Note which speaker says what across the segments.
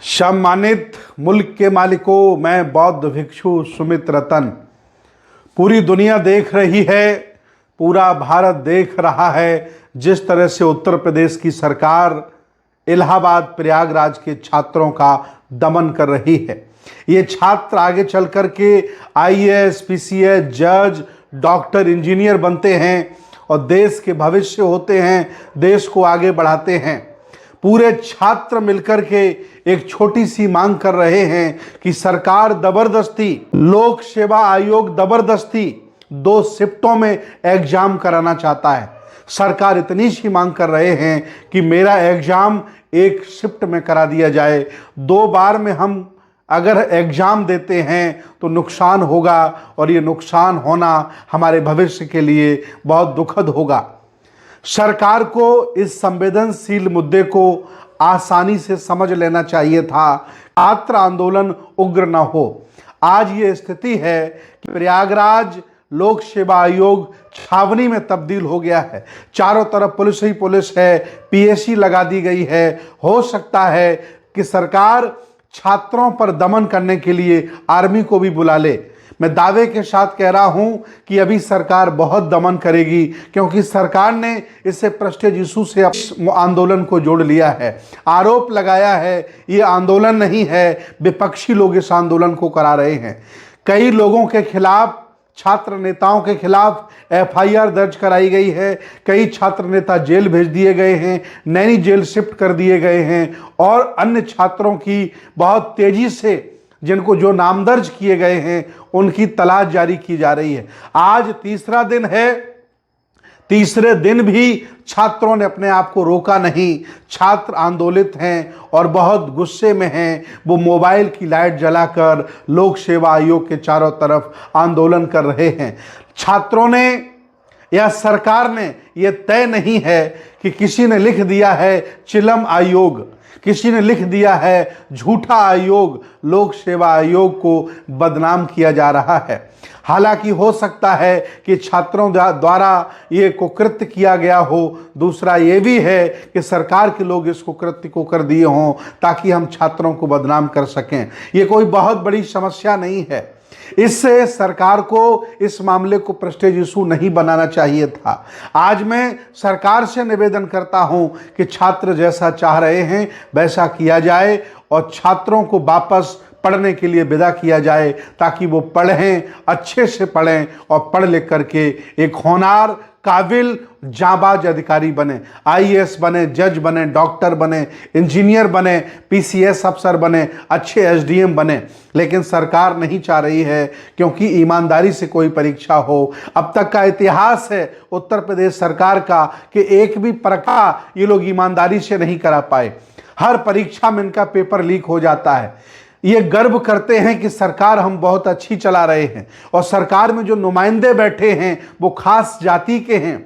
Speaker 1: सम्मानित मुल्क के मालिकों, मैं बौद्ध भिक्षु सुमित रतन। पूरी दुनिया देख रही है, पूरा भारत देख रहा है जिस तरह से उत्तर प्रदेश की सरकार इलाहाबाद प्रयागराज के छात्रों का दमन कर रही है। ये छात्र आगे चल कर के आईएएस, पीसीएस, जज, डॉक्टर, इंजीनियर बनते हैं और देश के भविष्य होते हैं, देश को आगे बढ़ाते हैं। पूरे छात्र मिलकर के एक छोटी सी मांग कर रहे हैं कि सरकार जबरदस्ती, लोक सेवा आयोग जबरदस्ती 2 शिफ्टों में एग्जाम कराना चाहता है। सरकार इतनी सी मांग कर रहे हैं कि मेरा एग्जाम 1 शिफ्ट में करा दिया जाए। 2 बार में हम अगर एग्जाम देते हैं तो नुकसान होगा और ये नुकसान होना हमारे भविष्य के लिए बहुत दुखद होगा। सरकार को इस संवेदनशील मुद्दे को आसानी से समझ लेना चाहिए था। छात्र आंदोलन उग्र न हो। आज ये स्थिति है कि प्रयागराज लोक सेवा आयोग छावनी में तब्दील हो गया है। चारों तरफ पुलिस ही पुलिस है, पीएसी लगा दी गई है। हो सकता है कि सरकार छात्रों पर दमन करने के लिए आर्मी को भी बुला ले। मैं दावे के साथ कह रहा हूं कि अभी सरकार बहुत दमन करेगी, क्योंकि सरकार ने इससे प्रेस्टीज इशू से आंदोलन को जोड़ लिया है। आरोप लगाया है ये आंदोलन नहीं है, विपक्षी लोग इस आंदोलन को करा रहे हैं। कई लोगों के खिलाफ, छात्र नेताओं के खिलाफ एफआईआर दर्ज कराई गई है। कई छात्र नेता जेल भेज दिए गए हैं, नैनी जेल शिफ्ट कर दिए गए हैं और अन्य छात्रों की बहुत तेजी से, जिनको जो नाम दर्ज किए गए हैं, उनकी तलाश जारी की जा रही है। आज तीसरा दिन है। तीसरे दिन भी छात्रों ने अपने आप को रोका नहीं। छात्र आंदोलित हैं और बहुत गुस्से में हैं। वो मोबाइल की लाइट जलाकर लोक सेवा आयोग के चारों तरफ आंदोलन कर रहे हैं। छात्रों ने या सरकार ने, यह तय नहीं है कि किसी ने लिख दिया है चिलम आयोग, किसी ने लिख दिया है झूठा आयोग, लोक सेवा आयोग को बदनाम किया जा रहा है। हालांकि हो सकता है कि छात्रों द्वारा ये कुकृत्य किया गया हो। दूसरा ये भी है कि सरकार के लोग इस कुकृत्य को कर दिए हों ताकि हम छात्रों को बदनाम कर सकें। ये कोई बहुत बड़ी समस्या नहीं है। इससे सरकार को इस मामले को प्रेस्टीज इशू नहीं बनाना चाहिए था। आज मैं सरकार से निवेदन करता हूं कि छात्र जैसा चाह रहे हैं वैसा किया जाए और छात्रों को वापस पढ़ने के लिए विदा किया जाए, ताकि वो पढ़ें, अच्छे से पढ़ें और पढ़ लिख करके एक होनहार, काबिल, जाबाज अधिकारी बने। आईएएस बने, जज बने, डॉक्टर बने, इंजीनियर बने, पीसीएस अफसर बने, अच्छे एसडीएम बने। लेकिन सरकार नहीं चाह रही है, क्योंकि ईमानदारी से कोई परीक्षा हो। अब तक का इतिहास है उत्तर प्रदेश सरकार का कि एक भी परीक्षा ये लोग ईमानदारी से नहीं करा पाए। हर परीक्षा में इनका पेपर लीक हो जाता है। ये गर्व करते हैं कि सरकार हम बहुत अच्छी चला रहे हैं, और सरकार में जो नुमाइंदे बैठे हैं वो खास जाति के हैं,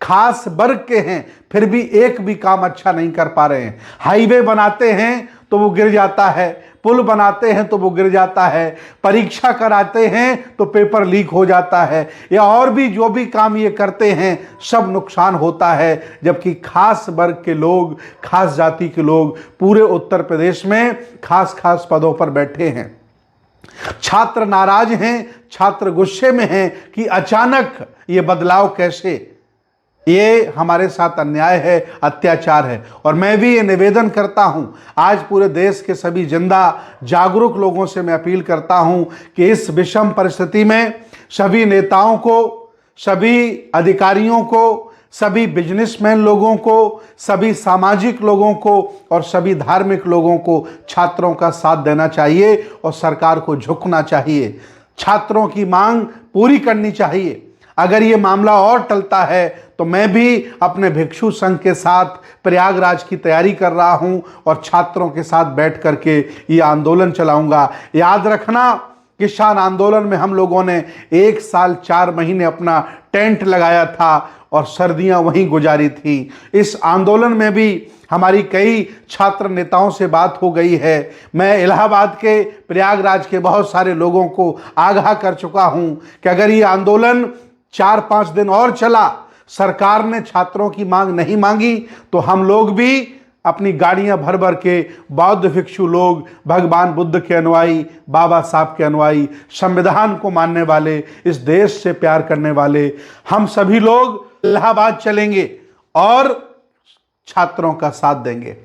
Speaker 1: खास वर्ग के हैं, फिर भी एक भी काम अच्छा नहीं कर पा रहे हैं। हाईवे बनाते हैं तो वो गिर जाता है, पुल बनाते हैं तो वो गिर जाता है, परीक्षा कराते हैं तो पेपर लीक हो जाता है, या और भी जो भी काम ये करते हैं सब नुकसान होता है। जबकि खास वर्ग के लोग, खास जाति के लोग पूरे उत्तर प्रदेश में खास खास पदों पर बैठे हैं। छात्र नाराज हैं, छात्र गुस्से में हैं कि अचानक ये बदलाव कैसे। ये हमारे साथ अन्याय है, अत्याचार है। और मैं भी ये निवेदन करता हूं, आज पूरे देश के सभी जिंदा जागरूक लोगों से मैं अपील करता हूं कि इस विषम परिस्थिति में सभी नेताओं को, सभी अधिकारियों को, सभी बिजनेसमैन लोगों को, सभी सामाजिक लोगों को और सभी धार्मिक लोगों को छात्रों का साथ देना चाहिए और सरकार को झुकना चाहिए। छात्रों की मांग पूरी करनी चाहिए। अगर ये मामला और टलता है तो मैं भी अपने भिक्षु संघ के साथ प्रयागराज की तैयारी कर रहा हूं और छात्रों के साथ बैठ करके ये आंदोलन चलाऊंगा। याद रखना, किसान आंदोलन में हम लोगों ने 1 साल 4 महीने अपना टेंट लगाया था और सर्दियां वहीं गुजारी थी। इस आंदोलन में भी हमारी कई छात्र नेताओं से बात हो गई है। मैं इलाहाबाद के, प्रयागराज के बहुत सारे लोगों को आगाह कर चुका हूं कि अगर ये आंदोलन 4-5 दिन और चला, सरकार ने छात्रों की मांग नहीं मांगी, तो हम लोग भी अपनी गाड़ियां भर भर के बौद्ध भिक्षु लोग, भगवान बुद्ध के अनुयायी, बाबा साहब के अनुयायी, संविधान को मानने वाले, इस देश से प्यार करने वाले, हम सभी लोग इलाहाबाद चलेंगे और छात्रों का साथ देंगे।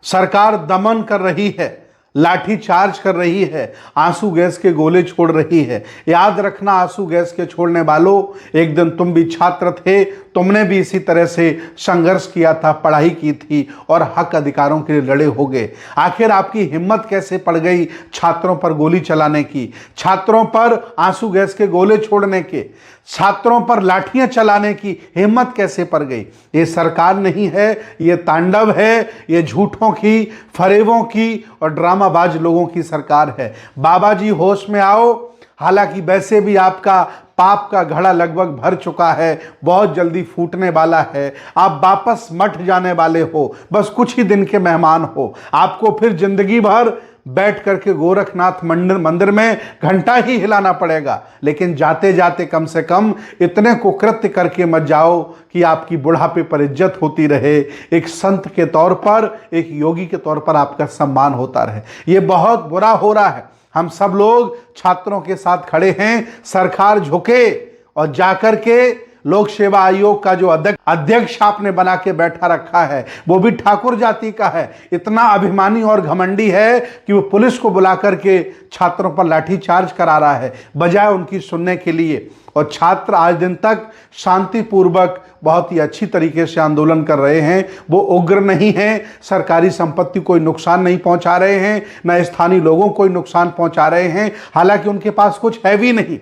Speaker 1: सरकार दमन कर रही है, लाठी चार्ज कर रही है, आंसू गैस के गोले छोड़ रही है। याद रखना आंसू गैस के छोड़ने वालों, एक दिन तुम भी छात्र थे, तुमने भी इसी तरह से संघर्ष किया था, पढ़ाई की थी और हक अधिकारों के लिए लड़े होगे। आखिर आपकी हिम्मत कैसे पड़ गई छात्रों पर गोली चलाने की, छात्रों पर आंसू गैस के गोले छोड़ने के, छात्रों पर लाठियां चलाने की हिम्मत कैसे पड़ गई? ये सरकार नहीं है, ये तांडव है, ये झूठों की, फरेबों की और ड्रामाबाज लोगों की सरकार है। बाबा जी होश में आओ। हालांकि वैसे भी आपका पाप का घड़ा लगभग भर चुका है, बहुत जल्दी फूटने वाला है। आप वापस मठ जाने वाले हो, बस कुछ ही दिन के मेहमान हो। आपको फिर जिंदगी भर बैठ करके गोरखनाथ मंदिर में घंटा ही हिलाना पड़ेगा, लेकिन जाते जाते कम से कम इतने कुकृत्य करके मत जाओ कि आपकी बुढ़ापे पर इज्जत होती रहे, एक संत के तौर पर, एक योगी के तौर पर आपका सम्मान होता रहे। ये बहुत बुरा हो रहा है। हम सब लोग छात्रों के साथ खड़े हैं। सरकार झुके और जाकर के लोक सेवा आयोग का जो अध्यक्ष आपने बना के बैठा रखा है, वो भी ठाकुर जाति का है। इतना अभिमानी और घमंडी है कि वो पुलिस को बुला करके छात्रों पर लाठी चार्ज करा रहा है, बजाय उनकी सुनने के लिए। और छात्र आज दिन तक शांतिपूर्वक बहुत ही अच्छी तरीके से आंदोलन कर रहे हैं। वो उग्र नहीं हैं, सरकारी संपत्ति कोई नुकसान नहीं पहुंचा रहे हैं, न स्थानीय लोगों को नुकसान पहुंचा रहे हैं। हालांकि उनके पास कुछ है भी नहीं।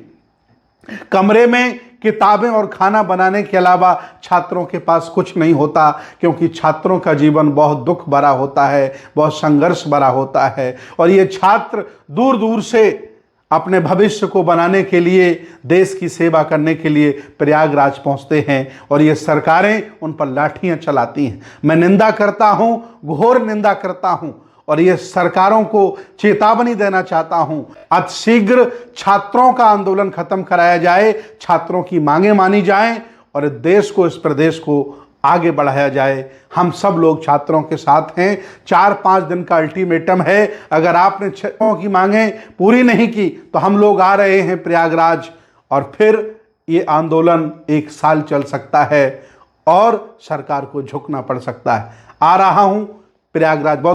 Speaker 1: कमरे में किताबें और खाना बनाने के अलावा छात्रों के पास कुछ नहीं होता, क्योंकि छात्रों का जीवन बहुत दुख भरा होता है, बहुत संघर्ष भरा होता है। और ये छात्र दूर दूर से अपने भविष्य को बनाने के लिए, देश की सेवा करने के लिए प्रयागराज पहुंचते हैं और ये सरकारें उन पर लाठियां चलाती हैं। मैं निंदा करता हूं, घोर निंदा करता हूं और ये सरकारों को चेतावनी देना चाहता हूं, अतिशीघ्र छात्रों का आंदोलन खत्म कराया जाए, छात्रों की मांगें मानी जाएं और देश को, इस प्रदेश को आगे बढ़ाया जाए। हम सब लोग छात्रों के साथ हैं। 4-5 दिन का अल्टीमेटम है। अगर आपने छात्रों की मांगें पूरी नहीं की तो हम लोग आ रहे हैं प्रयागराज और फिर ये आंदोलन 1 साल चल सकता है और सरकार को झुकना पड़ सकता है। आ रहा हूं प्रयागराज।